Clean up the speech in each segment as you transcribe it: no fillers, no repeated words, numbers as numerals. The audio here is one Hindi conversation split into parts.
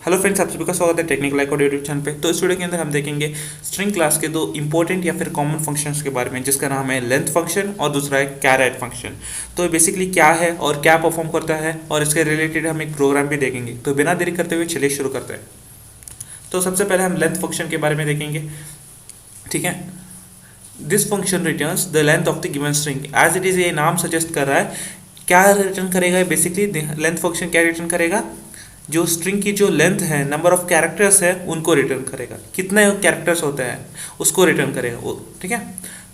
हेलो फ्रेंड्स, आप सभी का स्वागत है टेक्निकल लाइक यूट्यूब चैनल पे। तो इस वीडियो के अंदर हम देखेंगे स्ट्रिंग क्लास के दो इंपॉर्टेंट या फिर कॉमन फंक्शंस के बारे में, जिसका नाम है लेंथ फंक्शन और दूसरा है कैरेट फंक्शन। तो बेसिकली क्या है और क्या परफॉर्म करता है, और इसके रिलेटेड हम एक प्रोग्राम भी देखेंगे। तो बिना देरी करते हुए चलिए शुरू करते हैं। तो सबसे पहले हम लेंथ फंक्शन के बारे में देखेंगे, ठीक है। This function returns the length of the given string as it is. ये नाम सजेस्ट कर रहा है क्या रिटर्न करेगा। बेसिकली लेंथ फंक्शन क्या रिटर्न करेगा, जो स्ट्रिंग की जो लेंथ है, नंबर ऑफ कैरेक्टर्स है, उनको रिटर्न करेगा। कितने कैरेक्टर्स होते हैं उसको रिटर्न करेगा वो, ठीक है।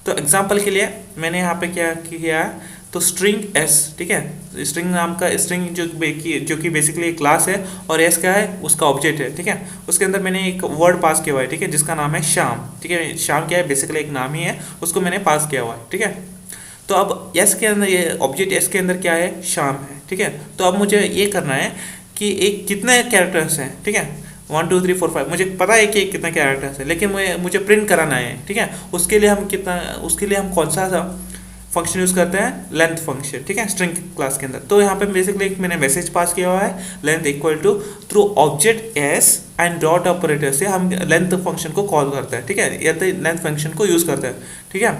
तो एग्जांपल के लिए मैंने यहाँ पे क्या किया है, तो स्ट्रिंग एस, ठीक है। स्ट्रिंग नाम का स्ट्रिंग जो कि बेसिकली एक क्लास है, और एस क्या है, उसका ऑब्जेक्ट है, ठीक है। उसके अंदर मैंने एक वर्ड पास किया हुआ है, ठीक है, जिसका नाम है श्याम, ठीक है। श्याम क्या है, बेसिकली एक नाम ही है, उसको मैंने पास किया हुआ है, ठीक है। तो अब एस के अंदर, ये ऑब्जेक्ट एस के अंदर क्या है, श्याम है, ठीक है। तो अब मुझे ये करना है कि एक कितने कैरेक्टर्स हैं, ठीक है। 1 2 3 4 5 मुझे पता है कि कितने कैरेक्टर्स हैं, लेकिन मुझे प्रिंट कराना है, ठीक है। उसके लिए हम कौन सा फंक्शन यूज़ करते हैं, लेंथ फंक्शन, ठीक है, स्ट्रिंग क्लास के अंदर। तो यहाँ पे बेसिकली मैंने मैसेज पास किया हुआ है, length equal to through object s and dot operator से हम लेंथ फंक्शन को कॉल करते हैं, ठीक है, या तो लेंथ फंक्शन को यूज़ करते हैं, ठीक है।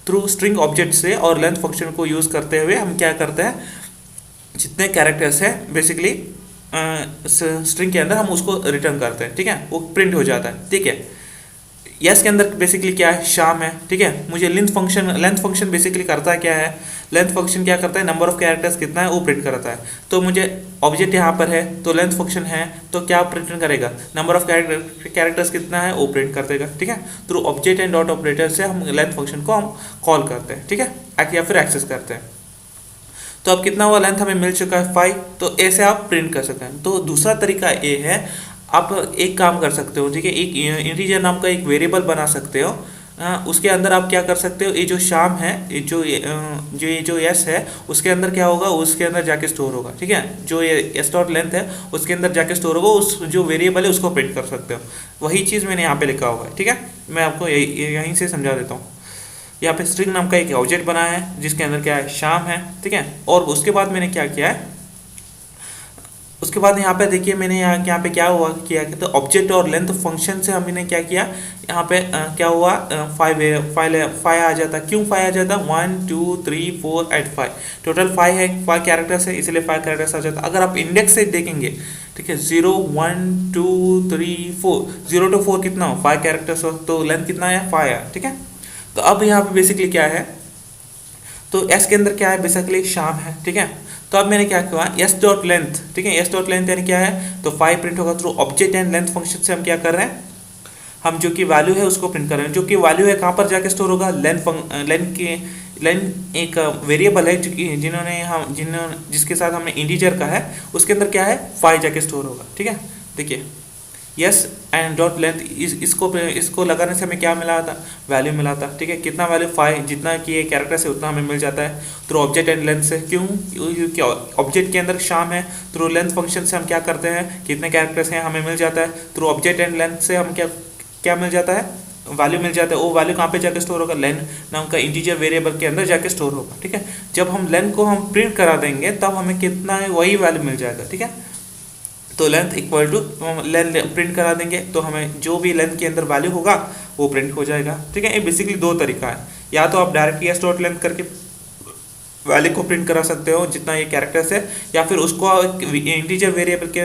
थ्रू स्ट्रिंग ऑब्जेक्ट से और लेंथ फंक्शन को यूज़ करते हुए हम क्या करते हैं, जितने कैरेक्टर्स हैं बेसिकली स्ट्रिंग के अंदर हम उसको रिटर्न करते हैं, ठीक है, वो प्रिंट हो जाता है, ठीक है। यस के अंदर बेसिकली क्या है, शाम है, ठीक है। मुझे लेंथ फंक्शन बेसिकली करता है क्या है, लेंथ फंक्शन क्या करता है, नंबर ऑफ कैरेक्टर्स कितना है वो प्रिंट करता है। तो मुझे ऑब्जेक्ट यहाँ पर है, तो लेंथ फंक्शन है, तो क्या प्रिंट करेगा, नंबर ऑफ कैरेक्टर्स कितना है वो प्रिंट कर देगा, ठीक है। Through object and dot operator से हम लेंथ फंक्शन को हम कॉल करते हैं, ठीक है, या फिर एक्सेस करते हैं। तो अब कितना हुआ, लेंथ हमें मिल चुका है 5, तो ऐसे आप प्रिंट कर सकते हैं। तो दूसरा तरीका ये है, आप एक काम कर सकते हो, ठीक है, एक इंटीजर नाम का एक वेरिएबल बना सकते हो। उसके अंदर आप क्या कर सकते हो, ये जो शाम है, ये जो एस है, उसके अंदर क्या होगा, उसके अंदर जाके स्टोर होगा, ठीक है। जो ये एस डॉट लेंथ है उसके अंदर जाके स्टोर होगा, उस जो वेरिएबल है उसको प्रिंट कर सकते हो। वही चीज़ मैंने यहाँ पे लिखा हुआ है, ठीक है। मैं आपको यहीं से समझा देता हूँ। यहाँ पे स्ट्रिंग नाम का एक ऑब्जेक्ट बनाया है, जिसके अंदर क्या है, शाम है, ठीक है। और उसके बाद मैंने क्या किया है, उसके बाद यहाँ पे देखिए मैंने यहाँ पे क्या हुआ किया, तो ऑब्जेक्ट और लेंथ फंक्शन से हमने क्या किया, यहाँ पे क्या हुआ, 5 आ जाता। क्यों 5 आ जाता, 1 2 3 4 8 5 टोटल 5 है, 5 कैरेक्टर्स है, इसलिए 5 कैरेक्टर्स आ जाता। अगर आप इंडेक्स से देखेंगे, ठीक है, 0 1 2 3 4, 0 to 4 कितना हो, 5 कैरेक्टर्स हो, तो लेंथ कितना है, 5 है, ठीक है। तो अब यहाँ पे बेसिकली क्या है, तो एस के अंदर क्या है, बेसिकली शाम है, ठीक है। तो अब मैंने क्या किया, एस डॉट लेंथ, ठीक है, एस डॉट लेंथ यानी क्या है, तो 5 प्रिंट होगा। Through object and length function से हम क्या कर रहे हैं, हम जो कि वैल्यू है उसको प्रिंट कर रहे हैं। जो कि वैल्यू है कहाँ पर जाके स्टोर होगा, लेंथ एक वेरिएबल है जो कि जिसके साथ हमने इंटीजर का है, उसके अंदर क्या है, 5 जाके स्टोर होगा, ठीक है। देखिए यस एंड डॉट लेंथ, इसको लगाने से हमें क्या मिला था, वैल्यू मिला था, ठीक है। कितना वैल्यू, 5, जितना कि ये कैरेक्टर्स है उतना हमें मिल जाता है थ्रू ऑब्जेक्ट एंड लेंथ से। क्योंकि ऑब्जेक्ट के अंदर शाम है, थ्रू लेंथ फंक्शन से हम क्या करते हैं, कितने कैरेक्टर्स हैं हमें मिल जाता है। थ्रू ऑब्जेक्ट एंड लेंथ से हम क्या मिल जाता है, वैल्यू मिल जाता है। वो वैल्यू कहाँ पे जाके स्टोर होगा, लेंथ नाम का इंटीजर वेरिएबल के अंदर जाके स्टोर होगा, ठीक है। जब हम लेंथ को हम प्रिंट करा देंगे तब हमें कितना है, वही वैल्यू मिल जाएगा, ठीक है। तो length equal to length print करा देंगे, तो हमें जो भी लेंथ के अंदर वैल्यू होगा वो प्रिंट हो जाएगा, ठीक है। ये बेसिकली दो तरीका है, या तो आप डायरेक्टली एस डॉट लेंथ करके वैल्यू को प्रिंट करा सकते हो जितना ये कैरेक्टर्स है, या फिर उसको इंटीजर वेरिएबल के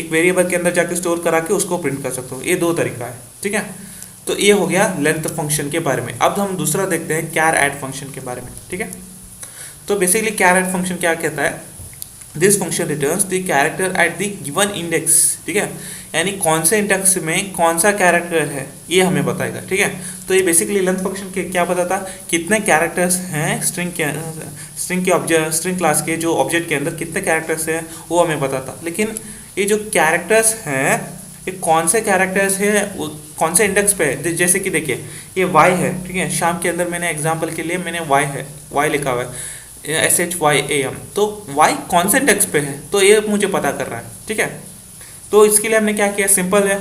एक वेरिएबल के अंदर जाके स्टोर करा के उसको प्रिंट कर सकते हो। ये दो तरीका है, ठीक है। तो ये हो गया लेंथ फंक्शन के बारे में। अब हम दूसरा देखते हैं कैर ऐड फंक्शन के बारे में, ठीक है। तो बेसिकली कैर ऐड फंक्शन क्या कहता है, this function returns the character at the given index, ठीक है, यानी कौन से इंडेक्स में कौन सा कैरेक्टर है ये हमें बताएगा, ठीक है। तो ये बेसिकली लेंथ फंक्शन के क्या बताता, कितने कैरेक्टर्स हैं स्ट्रिंग क्लास के जो ऑब्जेक्ट के अंदर कितने कैरेक्टर्स हैं वो हमें बताता। लेकिन ये जो कैरेक्टर्स हैं, ये कौन से कैरेक्टर्स हैं, कौन से इंडेक्स पे है। जैसे कि देखिए ये वाई है, ठीक है, शाम के अंदर मैंने एग्जाम्पल के लिए मैंने वाई लिखा हुआ है, SHYAM, तो y कौन से इंडेक्स पे है, तो ये मुझे पता कर रहा है, ठीक है। तो इसके लिए हमने क्या किया, सिंपल है,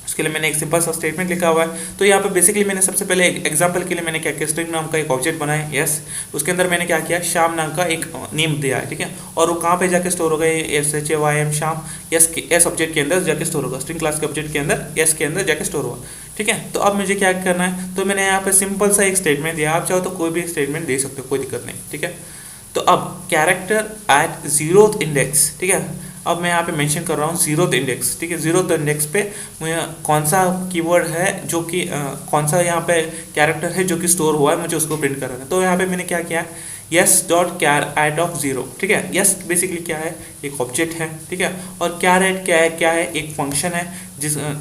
उसके लिए मैंने एक सिंपल सा स्टेटमेंट लिखा हुआ है। तो यहाँ पे बेसिकली मैंने सबसे पहले एग्जांपल के लिए मैंने क्या किया, स्ट्रिंग नाम का एक ऑब्जेक्ट बनाया, यस। उसके अंदर मैंने क्या किया, श्याम नाम का एक नेम दिया है, ठीक है। और वो कहाँ पे जाके स्टोर होगा, SHAYM श्याम, एस ऑब्जेक्ट के अंदर जाके स्टोर होगा, स्ट्रिंग क्लास के ऑब्जेक्ट के अंदर एस के अंदर जाके स्टोर होगा, ठीक है। तो अब मुझे क्या करना है, तो मैंने यहाँ पे सिंपल सा एक स्टेटमेंट दिया, आप चाहो तो कोई भी स्टेटमेंट दे सकते हो, कोई दिक्कत नहीं, ठीक है। तो अब कैरेक्टर एट 0th इंडेक्स, ठीक है। अब मैं यहाँ पे मेंशन कर रहा हूँ 0th इंडेक्स, ठीक है। 0th इंडेक्स पे मुझे कौन सा कीवर्ड है जो कि कौन सा यहाँ पे कैरेक्टर है जो कि स्टोर हुआ है, मुझे उसको प्रिंट करना है। तो यहाँ पे मैंने क्या किया, s dot char at of 0, ठीक है। यस बेसिकली क्या है, एक ऑब्जेक्ट है, ठीक है। और कैर एट क्या है, एक फंक्शन है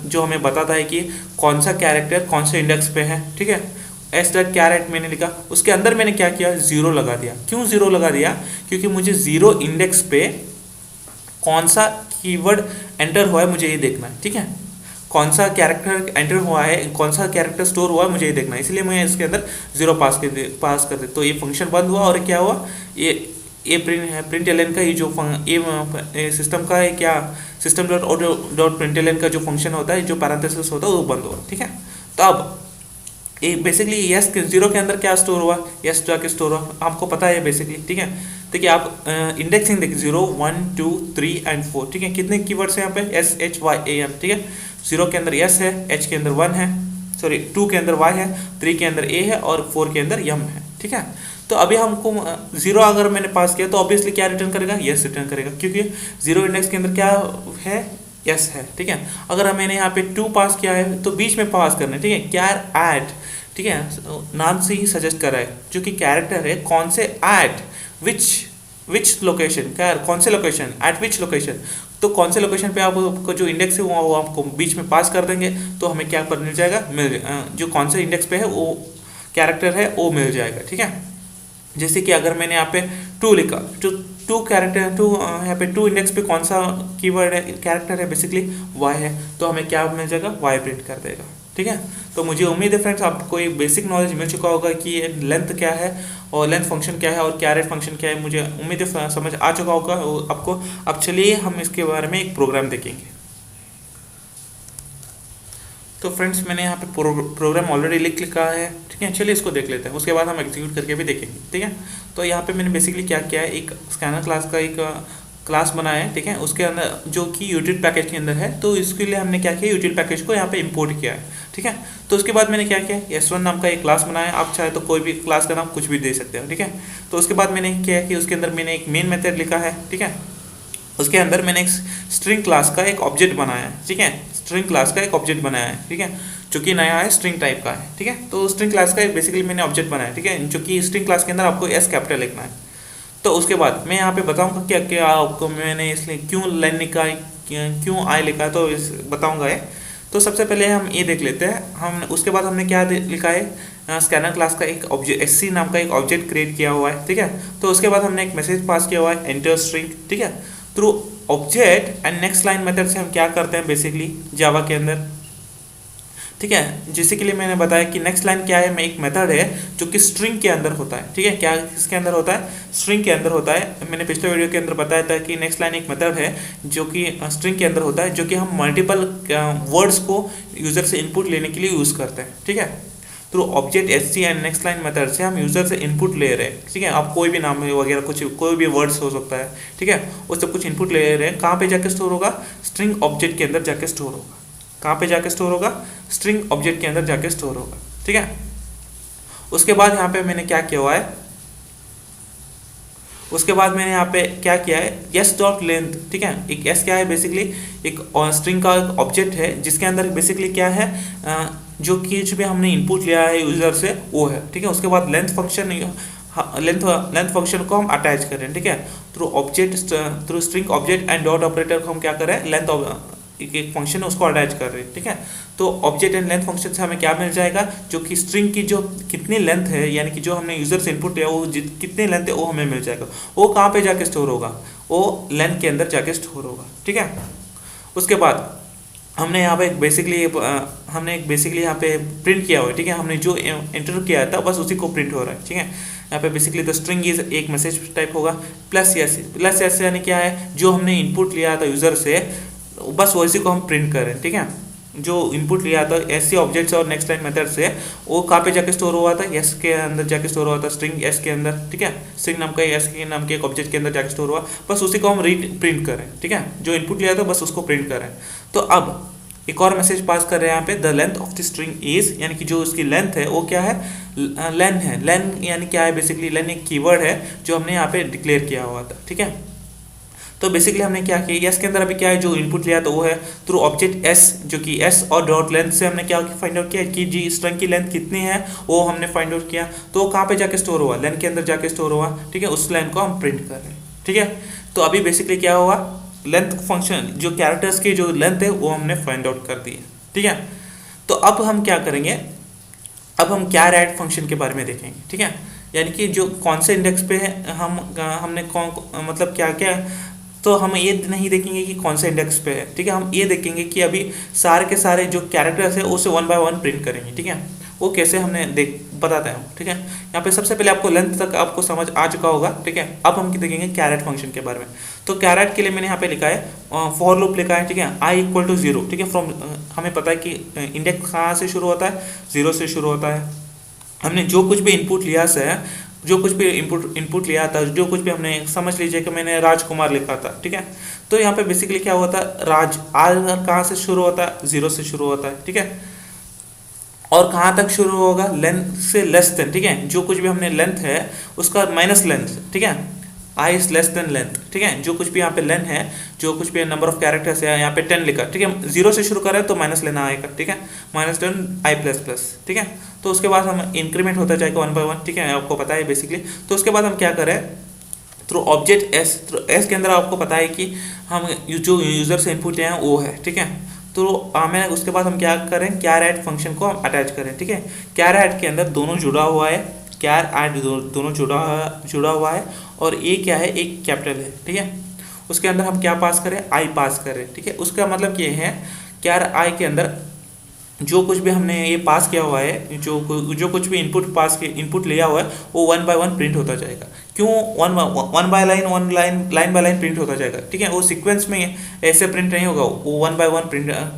जो हमें बताता है कि कौन सा कैरेक्टर कौन से इंडेक्स पे है, ठीक है। एस डॉट कैरेट मैंने लिखा, उसके अंदर मैंने क्या किया, 0 लगा दिया। क्यों 0 लगा दिया, क्योंकि मुझे 0 इंडेक्स पे कौन सा कीवर्ड एंटर हुआ है मुझे ये देखना है, ठीक है। कौन सा कैरेक्टर एंटर हुआ है, कौन सा कैरेक्टर स्टोर हुआ है मुझे ये देखना है, इसलिए मैं इसके अंदर 0 पास कर दे। तो ये फंक्शन बंद हुआ और क्या हुआ, ये प्रिंट एल का ये जो ये सिस्टम का है क्या, सिस्टम डॉट प्रिंट एल का जो फंक्शन होता है, जो पैरेंथेसिस होता है वो बंद हुआ, ठीक है। तो अब ये बेसिकली यस 0 के अंदर क्या स्टोर हुआ, यस जाके स्टोर हुआ, आपको पता है बेसिकली, ठीक है। देखिए आप इंडेक्सिंग देखिए 0 1 2 3 एंड 4, ठीक है। कितने कीवर्ड्स हैं यहाँ पे, SHYAM, ठीक है। 0 के अंदर यस है, H के अंदर 1 है, सॉरी 2 के अंदर Y है, 3 के अंदर A है और 4 के अंदर यम है, ठीक है। तो अभी हमको 0 अगर मैंने पास किया तो ऑब्वियसली क्या रिटर्न करेगा, यस रिटर्न करेगा, क्योंकि 0 इंडेक्स के अंदर क्या है, यस है, ठीक है। अगर मैंने यहाँ पे 2 पास किया है तो बीच में पास करना है, ठीक है। कैर एट, ठीक है, नाम से ही सजेस्ट कर रहा है, जो कि कैरेक्टर है कौन से, एट विच लोकेशन, क्या कौन से लोकेशन, एट विच लोकेशन। तो कौन से लोकेशन पे आपको जो इंडेक्स है वो आपको बीच में पास कर देंगे, तो हमें क्या पर मिल जाएगा, जो कौन से इंडेक्स पे है वो कैरेक्टर है वो मिल जाएगा, ठीक है। जैसे कि अगर मैंने यहाँ पे 2 लिखा, टू कैरेक्टर, यहाँ पे 2 इंडेक्स पे कौन सा कीवर्ड है, कैरेक्टर है, बेसिकली Y है, तो हमें क्या मिल जाएगा, Y प्रिंट कर देगा, ठीक है। तो मुझे उम्मीद है फ्रेंड्स आपको एक बेसिक नॉलेज मिल चुका होगा कि ये लेंथ क्या है और लेंथ फंक्शन क्या है और कैरेट फंक्शन क्या है, मुझे उम्मीद है समझ आ चुका होगा आपको। अब चलिए हम इसके बारे में एक प्रोग्राम देखेंगे। तो फ्रेंड्स मैंने यहाँ पे प्रोग्राम ऑलरेडी लिख लिखा है, ठीक है। चलिए इसको देख लेते हैं, उसके बाद हम एग्जीक्यूट करके भी देखेंगे, ठीक है। तो यहाँ पे मैंने बेसिकली क्या किया है, एक स्कैनर क्लास का एक क्लास बनाया है, ठीक है। उसके अंदर जो कि यूटिल पैकेज के अंदर है, तो इसके लिए हमने क्या किया, यूटिल पैकेज को यहाँ पे इंपोर्ट किया है, ठीक है। तो उसके बाद मैंने क्या किया, S1 नाम का एक क्लास बनाया, आप चाहे तो कोई भी क्लास का नाम कुछ भी दे सकते हो, ठीक है। तो उसके बाद मैंने क्या कि उसके अंदर मैंने एक मेन मेथड लिखा है, ठीक है। उसके अंदर मैंने एक स्ट्रिंग क्लास का एक ऑब्जेक्ट बनाया है, ठीक है। स्ट्रिंग क्लास का एक ऑब्जेक्ट बनाया है, ठीक है, जो कि नया है, स्ट्रिंग टाइप का है, ठीक है। तो स्ट्रिंग क्लास का बेसिकली मैंने ऑब्जेक्ट बनाया है, ठीक है, जो कि स्ट्रिंग क्लास के अंदर आपको S कैपिटल लिखना है। तो उसके बाद मैं यहाँ पे बताऊंगा क्या क्या आपको मैंने इसलिए क्यों लाइन लिखा है, क्यों आई लिखा है, तो बताऊंगा ये। तो सबसे पहले हम ये देख लेते हैं, हम उसके बाद हमने क्या लिखा है, स्कैनर क्लास का एक ऑब्जेक्ट SC नाम का एक ऑब्जेक्ट क्रिएट किया हुआ है, ठीक है। तो उसके बाद हमने एक मैसेज पास किया हुआ है, एंटर स्ट्रिंग, ठीक है। Through object and next line method से हम क्या करते हैं बेसिकली जावा के अंदर, ठीक है। जैसे के लिए मैंने बताया कि नेक्स्ट लाइन क्या है, एक मेथड है जो कि स्ट्रिंग के अंदर होता है, ठीक है। क्या इसके अंदर होता है, स्ट्रिंग के अंदर होता है। मैंने पिछले वीडियो के अंदर बताया था कि नेक्स्ट लाइन एक मेथड है जो कि स्ट्रिंग के अंदर होता है, जो कि हम मल्टीपल वर्ड्स को यूजर से इनपुट लेने के लिए यूज़ करते हैं, ठीक है। Through object SC and next line method से हम यूजर से इनपुट ले रहे हैं, ठीक है। आप कोई भी नाम वगैरह कुछ कोई भी वर्ड्स हो सकता है, ठीक है, उससे कुछ इनपुट ले रहे हैं। कहाँ पे जाके स्टोर होगा, स्ट्रिंग ऑब्जेक्ट के अंदर जाके स्टोर होगा। कहाँ पे जाके स्टोर होगा, स्ट्रिंग ऑब्जेक्ट के अंदर जाके स्टोर होगा, ठीक है। उसके बाद यहाँ पे मैंने क्या किया हुआ है, उसके बाद मैंने यहाँ पे क्या किया है, यस डॉट लेंथ, ठीक है। एक एस क्या है, बेसिकली एक स्ट्रिंग का एक ऑब्जेक्ट है जिसके अंदर बेसिकली क्या है, जो कि भी हमने इनपुट लिया है यूजर से वो है, ठीक है। उसके बाद लेंथ फंक्शन, लेंथ फंक्शन को हम अटैच करें, ठीक है। Through object, through string object and dot operator को हम क्या करें, लेंथ एक फंक्शन है उसको अटैच कर रहे हैं, ठीक है। तो ऑब्जेक्ट एंड लेंथ फंक्शन से हमें क्या मिल जाएगा, जो कि स्ट्रिंग की जो कितनी लेंथ है, यानी कि जो हमने यूजर से इनपुट लिया वो कितनी लेंथ है वो हमें मिल जाएगा। वो कहाँ पे जाके स्टोर होगा, वो लेंथ के अंदर जाके स्टोर होगा, ठीक है। उसके बाद हमने यहाँ पे बेसिकली यहाँ पे प्रिंट किया हुआ है, ठीक है। हमने जो एंटर किया था बस उसी को प्रिंट हो रहा है, ठीक है। यहाँ पे बेसिकली द स्ट्रिंग इज एक मैसेज टाइप होगा, प्लस एस यानी क्या है, जो हमने इनपुट लिया था यूजर से बस वैसे को हम प्रिंट करें, ठीक है। जो इनपुट लिया था एस सी ऑब्जेक्ट से और नेक्स्ट लाइन मेथड से, वो कहाँ पे जाके स्टोर हुआ था, एस के अंदर जाके स्टोर हुआ था, स्ट्रिंग एस के अंदर, ठीक है, स्ट्रिंग नाम का एस के नाम के एक ऑब्जेक्ट के अंदर जाके स्टोर हुआ, बस उसी को हम रीड प्रिंट करें, ठीक है, जो इनपुट लिया था बस उसको प्रिंट करें। तो अब एक और मैसेज पास कर रहे हैं यहाँ पे, the length of the string is, यानी कि जो उसकी लेंथ है वो क्या है, लेन है। लेन यानी क्या है, बेसिकली लेन एक कीवर्ड है जो हमने यहाँ पे डिक्लेयर किया हुआ था, ठीक है। तो बेसिकली हमने क्या किया, एस के अंदर अभी क्या है, जो इनपुट लिया तो वो है थ्रू ऑब्जेक्ट एस, जो कि एस और डॉट लेंथ से हमने क्या फाइंड आउट किया कि जी स्ट्रिंग की लेंथ कितनी है, वो हमने फाइंड आउट किया। तो वो कहाँ पे जाके स्टोर हुआ, लेन के अंदर जाके स्टोर हुआ, ठीक है, उस लाइन को हम प्रिंट कर रहे हैं, ठीक है। तो अभी बेसिकली क्या हुआ, लेंथ फंक्शन जो कैरेक्टर्स की जो लेंथ है वो हमने फाइंड आउट कर दी है, ठीक है। तो अब हम क्या करेंगे, अब हम क्या ऐड फंक्शन के बारे में देखेंगे, ठीक है, यानी कि जो कौन से इंडेक्स पे है हमने कौन मतलब क्या क्या, तो हम ये नहीं देखेंगे कि कौन से इंडेक्स पे है, ठीक है, हम ये देखेंगे कि अभी सारे के सारे जो कैरेक्टर्स है उसे 1 बाय 1 प्रिंट करेंगे, ठीक है। वो कैसे हमने बताता हूँ, ठीक है। यहाँ पे सबसे पहले आपको लेंथ तक आपको समझ आ चुका होगा, ठीक है। अब हम देखेंगे कैरेट फंक्शन के बारे में। तो कैरेट के लिए मैंने यहाँ पे लिखा है फॉर लूप लिखा है, ठीक है, i इक्वल टू 0, ठीक है, फ्रॉम हमें पता है कि इंडेक्स कहाँ से शुरू होता है, 0 से शुरू होता है। हमने जो कुछ भी इनपुट लिया से, जो कुछ भी इनपुट लिया था, जो कुछ भी हमने, समझ लीजिए कि मैंने राजकुमार लिखा था, ठीक है। तो यहाँ पे बेसिकली क्या होता है, राज आर कहाँ से शुरू होता है, 0 से शुरू होता है, ठीक है, और कहाँ तक शुरू होगा, लेंथ से लेस देन, ठीक है, जो कुछ भी हमने लेंथ है उसका माइनस लेंथ, ठीक है, I is less than length, ठीक है, जो कुछ भी यहाँ पे लेंथ है, जो कुछ भी नंबर ऑफ कैरेक्टर्स है, यहाँ पे 10 लिखा, ठीक है, 0 से शुरू करें तो माइनस लेना आएगा, ठीक है, -10 i प्लस प्लस, ठीक है। तो उसके बाद हम इंक्रीमेंट होता जाएगा 1 बाय 1, ठीक है, आपको पता है बेसिकली। तो उसके बाद हम क्या करें, through object S, through S के अंदर आपको पता है कि हम जो यूजर से इनपुट लिया है वो है, ठीक है। तो हमें उसके बाद हम क्या करें, कैर ऐड फंक्शन को हम अटैच करें, ठीक है। कैर ऐड के अंदर दोनों जुड़ा हुआ है, कैर ऐड दोनों जुड़ा हुआ है, और ए क्या है, एक कैपिटल है, ठीक है। उसके अंदर हम क्या पास करें, आई पास करें, ठीक है। उसका मतलब ये है, कैर आई के अंदर जो कुछ भी हमने ये पास किया हुआ है, जो कुछ भी इनपुट लिया हुआ है वो 1 बाय 1 प्रिंट होता जाएगा। क्यों 1 by line, line by line print होता जाएगा, ठीक है। वो सीक्वेंस में ऐसे प्रिंट नहीं होगा, वो 1 बाय 1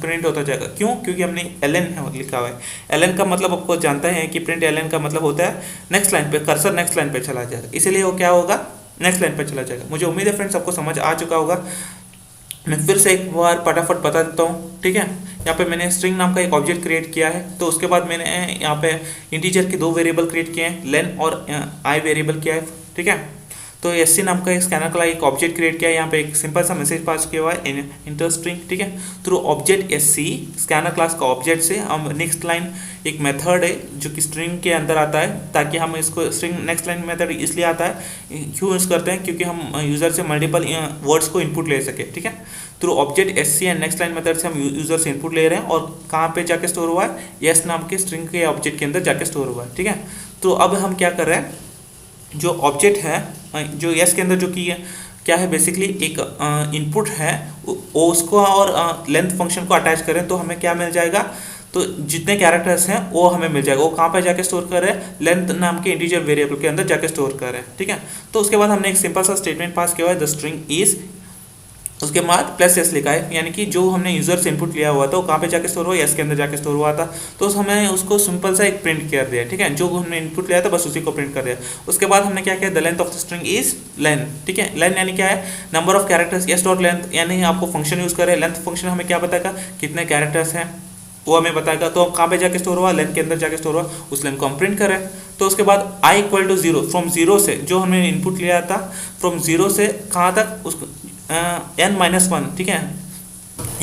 प्रिंट होता जाएगा। क्यों, क्योंकि हमने एलएन लिखा हुआ है। एलएन का मतलब आपको जानते हैं कि प्रिंट एलएन का मतलब होता है नेक्स्ट लाइन पे, कर्सर नेक्स्ट लाइन पे चला जाएगा, इसीलिए वो क्या होगा, नेक्स्ट लाइन पे चला जाएगा। मुझे उम्मीद है फ्रेंड्स आपको समझ आ चुका होगा। मैं फिर से एक बार फटाफट बता देता हूँ, ठीक है। यहाँ पे मैंने स्ट्रिंग नाम का एक ऑब्जेक्ट क्रिएट किया है, तो उसके बाद मैंने यहाँ पे इंटीजर के 2 वेरिएबल क्रिएट किए हैं, लेन और आई वेरिएबल किया है, ठीक है। तो एससी नाम का एक स्कैनर का एक ऑब्जेक्ट क्रिएट किया है, यहाँ पे एक सिंपल सा मैसेज पास किया हुआ है इंटर स्ट्रिंग, ठीक है। Through object SC scanner class का ऑब्जेक्ट से हम नेक्स्ट लाइन एक मेथड है जो कि स्ट्रिंग के अंदर आता है, ताकि हम इसको स्ट्रिंग नेक्स्ट लाइन मेथड इसलिए आता है, क्यों यूज़ करते हैं, क्योंकि हम यूज़र से मल्टीपल वर्ड्स को इनपुट ले सके, ठीक है। Through object SC and next line method से हम यूज़र से इनपुट ले रहे हैं, और कहाँ पे जाके स्टोर हुआ है, एस नाम के स्ट्रिंग के ऑब्जेक्ट के अंदर जाके स्टोर हुआ है, ठीक है। तो अब हम क्या कर रहे हैं, जो ऑब्जेक्ट है जो एस के अंदर जो की है क्या है, बेसिकली एक इनपुट है, वो उसको और लेंथ फंक्शन को अटैच करें तो हमें क्या मिल जाएगा, तो जितने कैरेक्टर्स हैं वो हमें मिल जाएगा। वो कहाँ पे जाके स्टोर कर रहे हैं, लेंथ नाम के इंटीजर वेरिएबल के अंदर जाके स्टोर कर रहे हैं, ठीक है। तो उसके बाद हमने एक सिंपल सा स्टेटमेंट पास किया हुआ है, द स्ट्रिंग इज, उसके बाद प्लस एस लिखा है, यानी कि जो हमने यूजर से इनपुट लिया हुआ था वो कहाँ पे जाके स्टोर हुआ, एस के अंदर जाके स्टोर हुआ था, तो हमें उसको सिंपल सा एक प्रिंट कर दिया, ठीक है। जो हमने इनपुट लिया था बस उसी को प्रिंट कर दिया। उसके बाद हमने क्या किया, the length of the string is len, ठीक है। लेन यानी क्या है, number of characters, S dot length, यानी आपको फंक्शन यूज करें, लेंथ फंक्शन हमें क्या बताएगा, कितने कैरेक्टर्स हैं वो हमें बताएगा। तो कहाँ पे जाके स्टोर हुआ, लेन के अंदर जाके स्टोर हुआ, उस लेन को हम प्रिंट करें। तो उसके बाद आई इक्वल टू 0, फ्रॉम 0 से जो हमने इनपुट लिया था, फ्रॉम 0 से कहाँ तक, उसको n-1, ठीक है।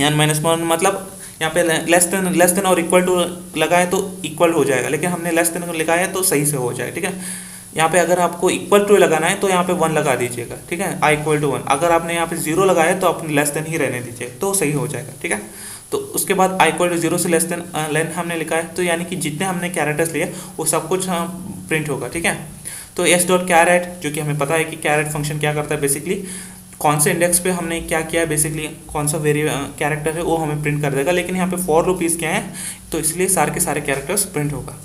n-1 मतलब यहाँ पे लेस देन और इक्वल टू लगाए तो इक्वल हो जाएगा, लेकिन हमने लेस देन लिखा है तो सही से हो जाएगा, ठीक है। यहाँ पे अगर आपको इक्वल टू लगाना है तो यहाँ पे 1 लगा दीजिएगा, ठीक है, i इक्वल टू 1। अगर आपने यहाँ पे 0 लगाया है तो आप लेस देन ही रहने दीजिए तो सही हो जाएगा, ठीक है। तो उसके बाद i इक्वल टू 0 से लेस देन लेन हमने लिखा है, तो यानी कि जितने हमने कैरेक्टर्स लिए वो सब कुछ प्रिंट होगा, ठीक है। तो एस डॉट कैरेट, जो कि हमें पता है कि कैरेट फंक्शन क्या करता है, बेसिकली कौन से इंडेक्स पे हमने क्या किया है, बेसिकली कौन सा कैरेक्टर है वो हमें प्रिंट कर देगा। लेकिन यहाँ पे फॉर लूप क्या है, तो इसलिए सारे के सारे कैरेक्टर्स प्रिंट होगा।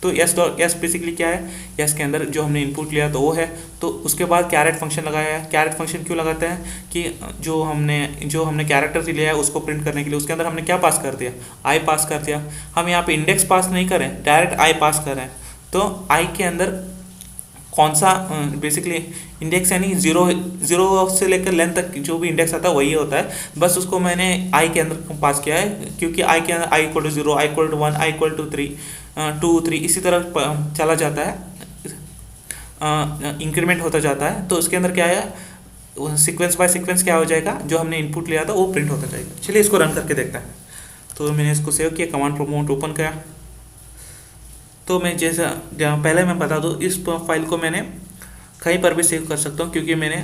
तो एस डॉट एस बेसिकली क्या है, एस के अंदर जो हमने इनपुट लिया तो वो है। तो उसके बाद कैरेट फंक्शन लगाया है। कैरेट फंक्शन क्यों लगाता है कि जो हमने कैरेक्टर लिया है उसको प्रिंट करने के लिए उसके अंदर हमने क्या पास कर दिया, आई पास कर दिया। हम यहाँ पे इंडेक्स पास नहीं करें, डायरेक्ट आई पास करें। तो आई के अंदर कौन सा बेसिकली इंडेक्स यानी जीरो से लेकर लेंथ तक जो भी इंडेक्स आता है वही होता है, बस उसको मैंने आई के अंदर पास किया है, क्योंकि आई के अंदर I equal to 0, I equal to 1, I equal to 3, 2, 3 इसी तरह चला जाता है, इंक्रीमेंट होता जाता है। तो उसके अंदर क्या है, सीक्वेंस बाय सीक्वेंस क्या हो जाएगा, जो हमने इनपुट लिया था वो प्रिंट होता जाएगा। चलिए इसको रन करके देखते हैं। तो मैंने इसको सेव किया, कमांड प्रॉम्प्ट ओपन किया। तो मैं जैसा पहले मैं बता दूँ, इस फाइल को मैंने कहीं पर भी सेव कर सकता हूँ क्योंकि मैंने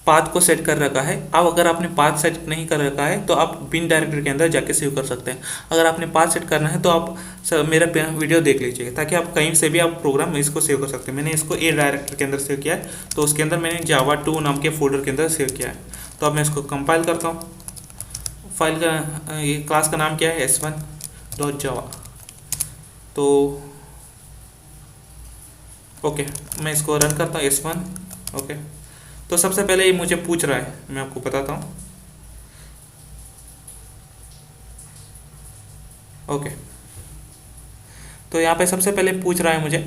पाथ को सेट कर रखा है। अब अगर आपने पाथ सेट नहीं कर रखा है तो आप बिन डायरेक्टरी के अंदर जाके सेव कर सकते हैं। अगर आपने पाथ सेट करना है तो आप मेरा वीडियो देख लीजिए ताकि आप कहीं से भी आप प्रोग्राम में इसको सेव कर सकते हैं। मैंने इसको ए डायरेक्टरी के अंदर सेव किया है, तो उसके अंदर मैंने java2 नाम के फोल्डर के अंदर सेव किया है। तो अब मैं इसको कंपाइल करता हूँ। फाइल का ये क्लास का नाम क्या है, s1.java। तो ओके, मैं इसको रन करता हूँ s1। ओके, तो सबसे पहले ये मुझे पूछ रहा है, मैं आपको बताता हूँ। ओके, तो यहाँ पे सबसे पहले पूछ रहा है मुझे,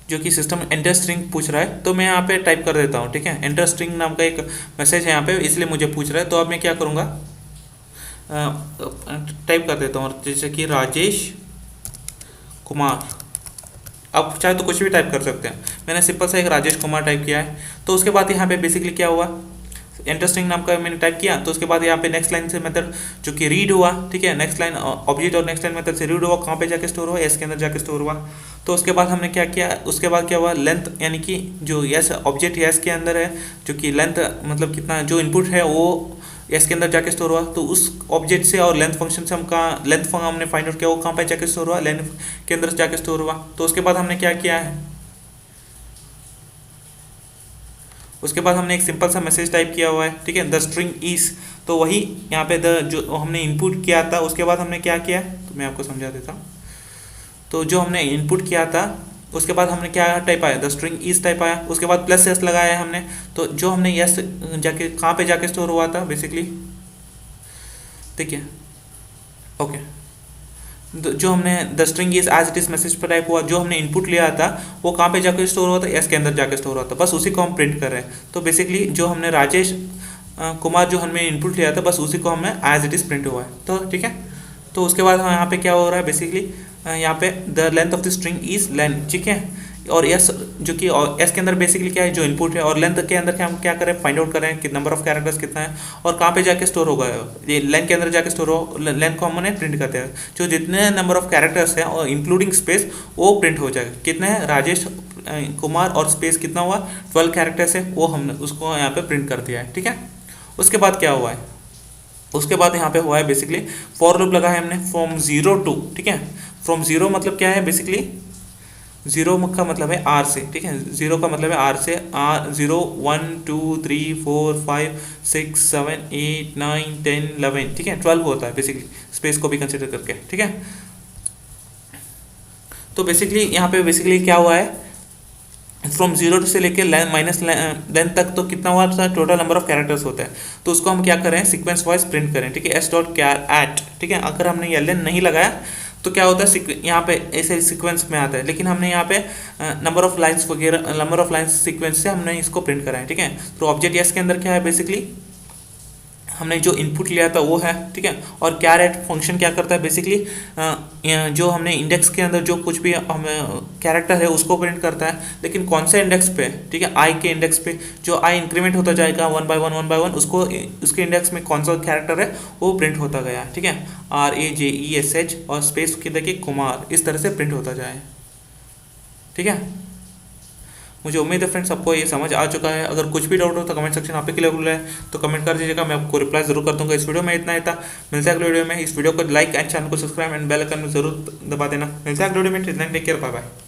जो कि सिस्टम एंटर स्ट्रिंग पूछ रहा है। तो मैं यहाँ पे टाइप कर देता हूँ, ठीक है। एंटर स्ट्रिंग नाम का एक मैसेज है यहाँ पे, इसलिए मुझे पूछ रहा है। तो अब मैं क्या करूँगा, टाइप कर देता हूँ, जैसे कि राजेश कुमार। आप चाहे तो कुछ भी टाइप कर सकते हैं, मैंने सिंपल सा एक राजेश कुमार टाइप किया है। तो उसके बाद यहाँ पे बेसिकली क्या हुआ, एंटर स्ट्रिंग नाम का मैंने टाइप किया। तो उसके बाद यहाँ पे नेक्स्ट लाइन से मेथड जो कि रीड हुआ, ठीक है, नेक्स्ट लाइन ऑब्जेक्ट और नेक्स्ट लाइन मेथड से रीड हुआ, कहाँ पे जाके स्टोर हुआ, एस के अंदर जाके स्टोर हुआ। तो उसके बाद हमने क्या किया, उसके बाद क्या हुआ, लेंथ यानी कि जो एस ऑब्जेक्ट एस के अंदर है, जो कि लेंथ मतलब कितना जो इनपुट है वो एस के अंदर जाके स्टोर हुआ। तो उस ऑब्जेक्ट से और लेंथ फंक्शन से हम कहाँ लेंथ फंक्शन हमने फाइंड आउट किया, वो कहाँ पे जाके स्टोर हुआ, लेंथ के अंदर जाके स्टोर हुआ। तो उसके बाद हमने क्या किया है, उसके बाद हमने एक सिंपल सा मैसेज टाइप किया हुआ है, ठीक है, द स्ट्रिंग इज। तो वही यहाँ पे द जो हमने इनपुट किया था उसके बाद हमने क्या किया, तो मैं आपको समझा देता हूँ। तो जो हमने इनपुट किया था उसके बाद हमने क्या टाइप आया, द स्ट्रिंग इज टाइप आया। उसके बाद प्लस एस लगाया है हमने। तो जो हमने एस जाके कहाँ पे जाके स्टोर हुआ था बेसिकली, ठीक है। ओके, जो हमने the string is as it is message पर टाइप हुआ, जो हमने इनपुट लिया था वो कहाँ पे जाके स्टोर हुआ था, एस के अंदर जाके स्टोर हुआ था, बस उसी को हम प्रिंट कर रहे हैं। तो बेसिकली जो हमने राजेश कुमार जो हमने इनपुट लिया था बस उसी को हमें एज इट इज प्रिंट हुआ है। तो ठीक है, तो उसके बाद हम यहाँ पे क्या हो रहा है बेसिकली, यहाँ पे the length of the string is length, ठीक है। और एस जो कि एस के अंदर बेसिकली क्या है, जो इनपुट है, और लेंथ के अंदर क्या हम क्या करें, फाइंड आउट करें कि नंबर ऑफ कैरेक्टर्स कितना है और कहाँ पे जाके स्टोर होगा। ये लेंथ के अंदर जाके स्टोर हो, लेंथ को हमने प्रिंट करते हैं, जो जितने नंबर ऑफ कैरेक्टर्स हैं और इंक्लूडिंग स्पेस वो प्रिंट हो जाएगा। कितने हैं, राजेश कुमार और स्पेस कितना हुआ, 12 कैरेक्टर्स है, वो हमने उसको यहाँ पे प्रिंट कर दिया है, ठीक है। उसके बाद क्या हुआ है, उसके बाद यहाँ पे हुआ है बेसिकली फॉर लूप लगा है हमने फ्रॉम 0 to, ठीक है। फ्रॉम 0 मतलब क्या है बेसिकली, 0 का मतलब है आर से, ठीक है। 0 का मतलब है आर से, आर 0 1 2 3 4 5 6 7 8 9 10 11, ठीक है, 12 होता है बेसिकली, स्पेस को भी कंसिडर करके, ठीक है। तो बेसिकली यहाँ पे बेसिकली क्या हुआ है, फ्रॉम 0 से लेके माइनस लेंथ तक तो कितना हुआ था, टोटल नंबर ऑफ कैरेक्टर्स होता है। तो उसको हम क्या करें, सीक्वेंस वाइज प्रिंट करें, ठीक है, एस डॉट कैर एट, ठीक है। अगर हमने एल एन नहीं लगाया तो क्या होता है, यहाँ पे ऐसे सीक्वेंस में आता है, लेकिन हमने यहाँ पे नंबर ऑफ लाइंस वगैरह, नंबर ऑफ लाइंस सीक्वेंस से हमने इसको प्रिंट करा है, ठीक है। तो ऑब्जेक्ट एस के अंदर क्या है बेसिकली, हमने जो इनपुट लिया था वो है, ठीक है। और कैरेट फंक्शन क्या करता है बेसिकली, जो हमने इंडेक्स के अंदर जो कुछ भी हमें कैरेक्टर है उसको प्रिंट करता है, लेकिन कौन से इंडेक्स पे, ठीक है, आई के इंडेक्स पे, जो आई इंक्रीमेंट होता जाएगा 1 by 1 उसको उसके इंडेक्स में कौन सा कैरेक्टर है वो प्रिंट होता गया, ठीक है। RAJESH और स्पेस के देखिए कुमार, इस तरह से प्रिंट होता जाए, ठीक है। मुझे उम्मीद है फ्रेंड्स आपको ये समझ आ चुका है। अगर कुछ भी डाउट हो तो कमेंट सेक्शन आप ही के लिए खुला है, तो कमेंट कर दीजिएगा, मैं आपको रिप्लाई जरूर कर दूंगा। इस वीडियो में इतना ही था, मिलता है अगले वीडियो में। इस वीडियो को लाइक एंड चैनल को सब्सक्राइब एंड बेल आइकन में जरूर दबा देना। मिलता है अगले वीडियो में, टेक केयर, बाय बाय।